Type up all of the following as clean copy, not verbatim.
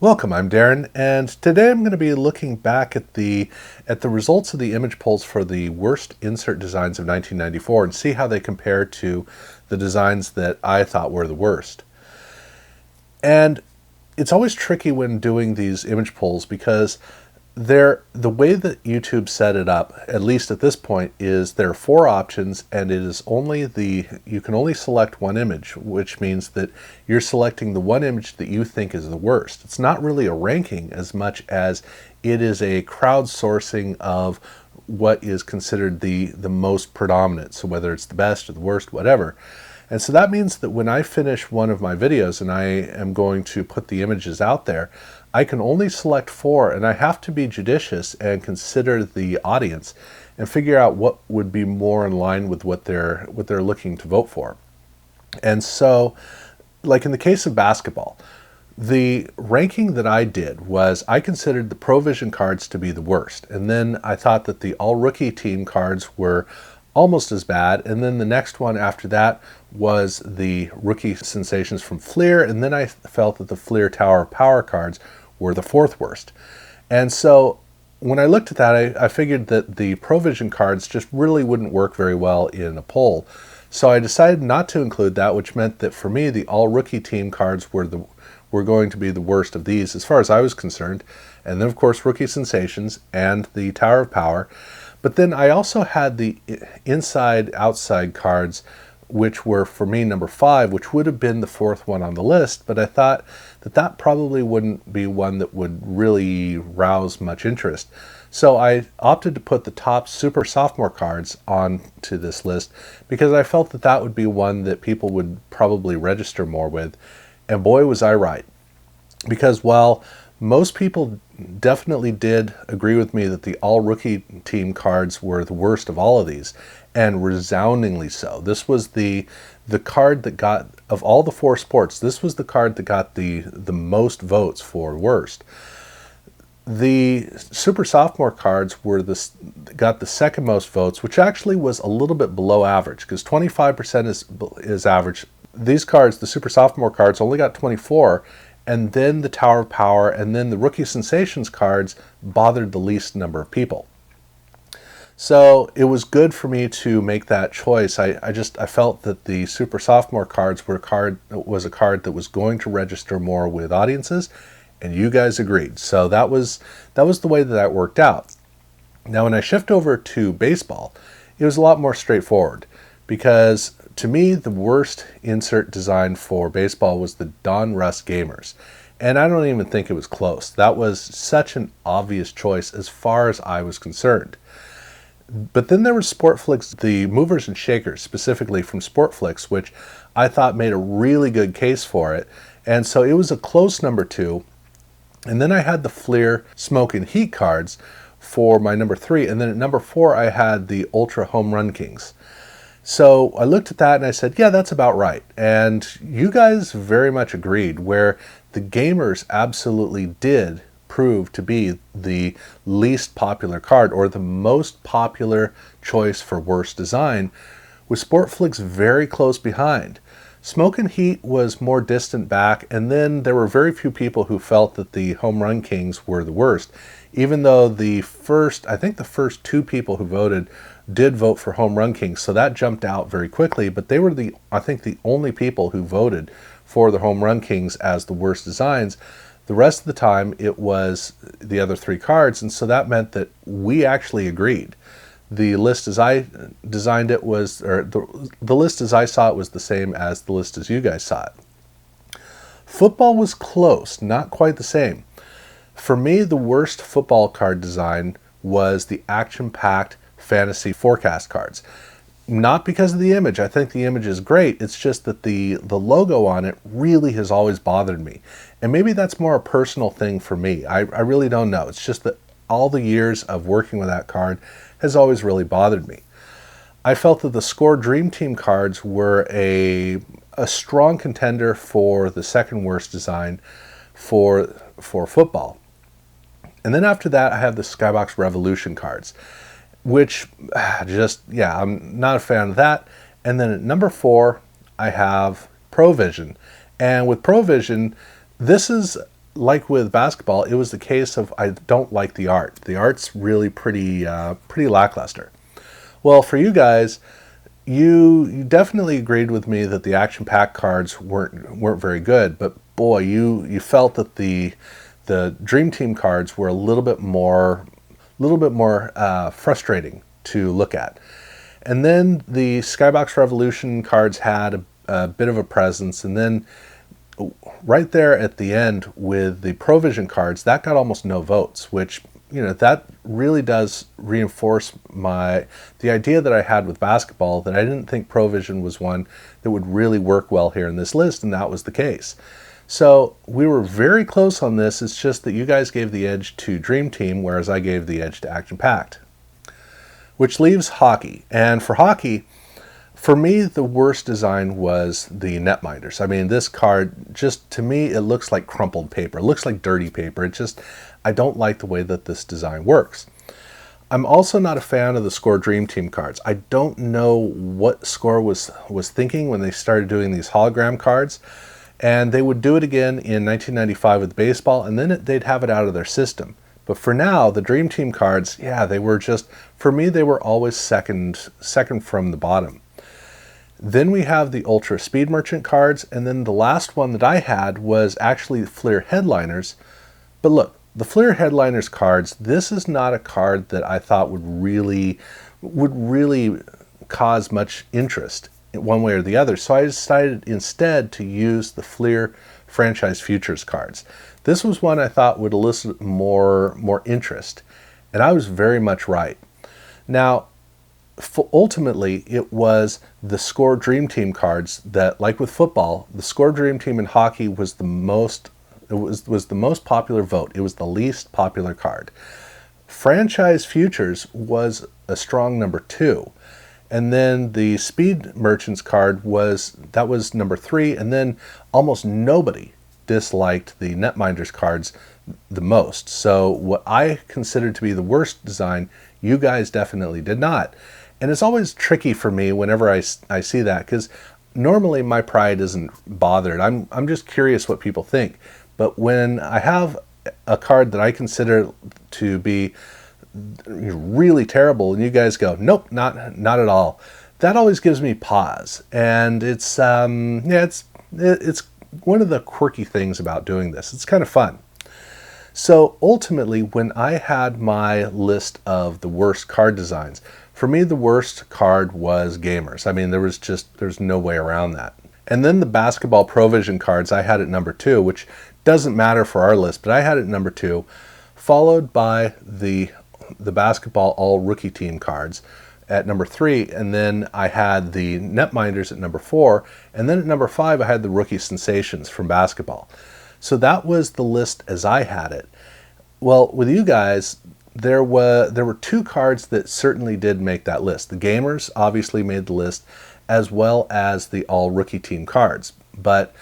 Welcome, I'm Darren, and today I'm going to be looking back at the results of the image polls for the worst insert designs of 1994 and see how they compare to the designs that I thought were the worst. And it's always tricky when doing these image polls because the way that YouTube set it up, at least at this point, is there are four options, and it is you can only select one image, which means that you're selecting the one image that you think is the worst. It's not really a ranking as much as it is a crowdsourcing of what is considered the most predominant. So whether it's the best or the worst, whatever. And so that means that when I finish one of my videos and I am going to put the images out there, I can only select four, and I have to be judicious and consider the audience and figure out what would be more in line with what they're looking to vote for. And so, like in the case of basketball, the ranking that I did was I considered the Provision cards to be the worst, and then I thought that the all-rookie team cards were almost as bad, and then the next one after that was the rookie sensations from Fleer, and then I felt that the Fleer Tower of Power cards were the fourth worst. And so when I looked at that, I figured that the Provision cards just really wouldn't work very well in a poll. So I decided not to include that, which meant that for me the all-rookie team cards were going to be the worst of these as far as I was concerned. And then of course rookie sensations and the Tower of Power. But then I also had the inside-outside cards, which were for me number 5, which would have been the fourth one on the list, but I thought that probably wouldn't be one that would really rouse much interest. So I opted to put the top super sophomore cards onto this list because I felt that would be one that people would probably register more with. And boy, was I right. Because while most people definitely did agree with me that the all-rookie team cards were the worst of all of these, and resoundingly so. This was the card that got, of all the four sports, this was the card that got the most votes for worst. The super sophomore cards got the second most votes, which actually was a little bit below average, because 25% is average. These cards, the super sophomore cards, only got 24, and then the Tower of Power and then the Rookie Sensations cards bothered the least number of people. So it was good for me to make that choice. I felt that the Super Sophomore cards was a card that was going to register more with audiences, and you guys agreed. So that was the way that worked out. Now when I shift over to baseball, it was a lot more straightforward, because to me the worst insert design for baseball was the Don Russ Gamers. And I don't even think it was close. That was such an obvious choice as far as I was concerned. But then there was Sportflix, the movers and shakers, specifically from Sportflix, which I thought made a really good case for it. And so it was a close number 2. And then I had the Fleer Smoke and Heat cards for my number 3. And then at number 4, I had the Ultra Home Run Kings. So I looked at that and I said, yeah, that's about right. And you guys very much agreed, where the Gamers absolutely did prove to be the least popular card, or the most popular choice for worst design, with Sportflix very close behind. Smoke and Heat was more distant back, and then there were very few people who felt that the Home Run Kings were the worst, even though the first 2 people who voted did vote for Home Run Kings, so that jumped out very quickly, but they were the only people who voted for the Home Run Kings as the worst designs. The rest of the time, it was the other 3 cards, and so that meant that we actually agreed. The list as I designed it was, or the list as I saw it was the same as the list as you guys saw it. Football was close, not quite the same. For me, the worst football card design was the action-packed fantasy forecast cards. Not because of the image. I think the image is great. It's just that the logo on it really has always bothered me. And maybe that's more a personal thing for me. I really don't know. It's just that all the years of working with that card has always really bothered me. I felt that the Score Dream Team cards were a strong contender for the second worst design for football. And then after that, I have the Skybox Revolution cards, which I'm not a fan of that. And then at number 4, I have Provision. And with Provision, this is like with basketball, it was the case of I don't like the art. The art's really pretty lackluster. Well, for you guys, you definitely agreed with me that the action pack cards weren't very good, but boy, you felt that the Dream Team cards were a little bit more frustrating to look at. And then the Skybox Revolution cards had a bit of a presence, and then right there at the end with the Provision cards, that got almost no votes, which, that really does reinforce the idea that I had with basketball, that I didn't think Provision was one that would really work well here in this list, and that was the case. So we were very close on this. It's just that you guys gave the edge to Dream Team, whereas I gave the edge to Action Packed. Which leaves hockey. And for hockey, for me, the worst design was the Netminders. I mean, this card, just to me, it looks like crumpled paper. It looks like dirty paper. I don't like the way that this design works. I'm also not a fan of the Score Dream Team cards. I don't know what Score was thinking when they started doing these hologram cards. And they would do it again in 1995 with baseball, and then they'd have it out of their system. But for now, the Dream Team cards, yeah, they were just, for me, they were always second from the bottom. Then we have the Ultra Speed Merchant cards, and then the last one that I had was actually Fleer Headliners. But look, the Fleer Headliners cards, this is not a card that I thought would really cause much interest one way or the other. So I decided instead to use the Fleer Franchise Futures cards. This was one I thought would elicit more interest, and I was very much right. Now, ultimately, it was the Score Dream Team cards that, like with football, the Score Dream Team in hockey was the most popular vote. It was the least popular card. Franchise Futures was a strong number 2. And then the Speed Merchants card was number 3, and then almost nobody disliked the Netminders cards the most. So what I considered to be the worst design, you guys definitely did not. And it's always tricky for me whenever I see that, because normally my pride isn't bothered. I'm just curious what people think. But when I have a card that I consider to be really terrible and you guys go, nope, not at all, that always gives me pause. And it's it's one of the quirky things about doing this. It's kind of fun. So ultimately, when I had my list of the worst card designs, for me the worst card was Gamers. I mean, there's no way around that. And then the Basketball Provision cards I had at number 2, which doesn't matter for our list, but I had it at number 2, followed by the Basketball All Rookie Team cards at number 3, and then I had the Netminders at number 4, and then at number 5 I had the Rookie Sensations from basketball. So that was the list as I had it. Well, with you guys, there were 2 cards that certainly did make that list. The Gamers obviously made the list, as well as the All Rookie Team cards. But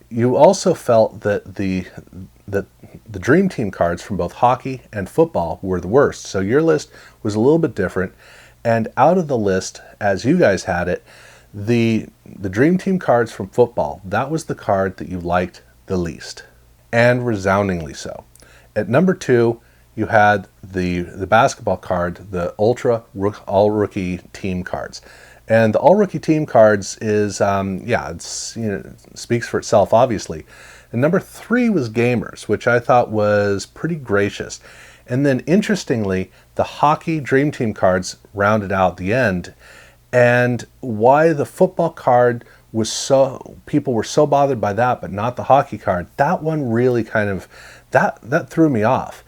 you also felt that the Dream Team cards from both hockey and football were the worst. So your list was a little bit different. And out of the list, as you guys had it, the Dream Team cards from football, that was the card that you liked the least. And resoundingly so. At number 2, you had the basketball card, the Ultra All Rookie Team cards. And the All Rookie Team cards is, it speaks for itself, obviously. And number 3 was Gamers, which I thought was pretty gracious. And then, interestingly, the Hockey Dream Team cards rounded out the end. And why the football card was people were so bothered by that, but not the hockey card, that one really kind of, that threw me off.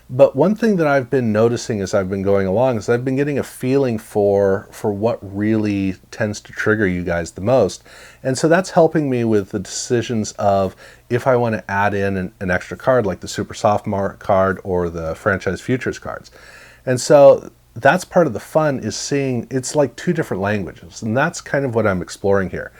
But one thing that I've been noticing as I've been going along is I've been getting a feeling for what really tends to trigger you guys the most. And so that's helping me with the decisions of if I want to add in an extra card like the Super Sophomore card or the Franchise Futures cards. And so that's part of the fun, is seeing it's like 2 different languages. And that's kind of what I'm exploring here.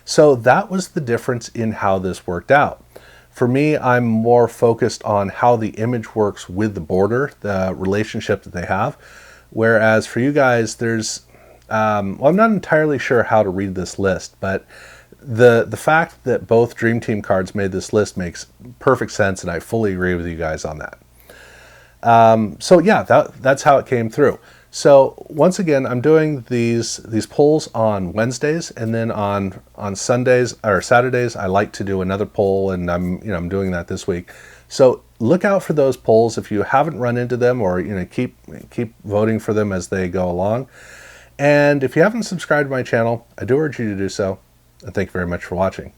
So that was the difference in how this worked out. For me, I'm more focused on how the image works with the border, the relationship that they have. Whereas for you guys, there's, I'm not entirely sure how to read this list, but the fact that both Dream Team cards made this list makes perfect sense, and I fully agree with you guys on that. So yeah, that's how it came through. So once again, I'm doing these polls on Wednesdays, and then on Sundays or Saturdays, I like to do another poll, and I'm doing that this week. So look out for those polls if you haven't run into them, or keep voting for them as they go along. And if you haven't subscribed to my channel, I do urge you to do so. And thank you very much for watching.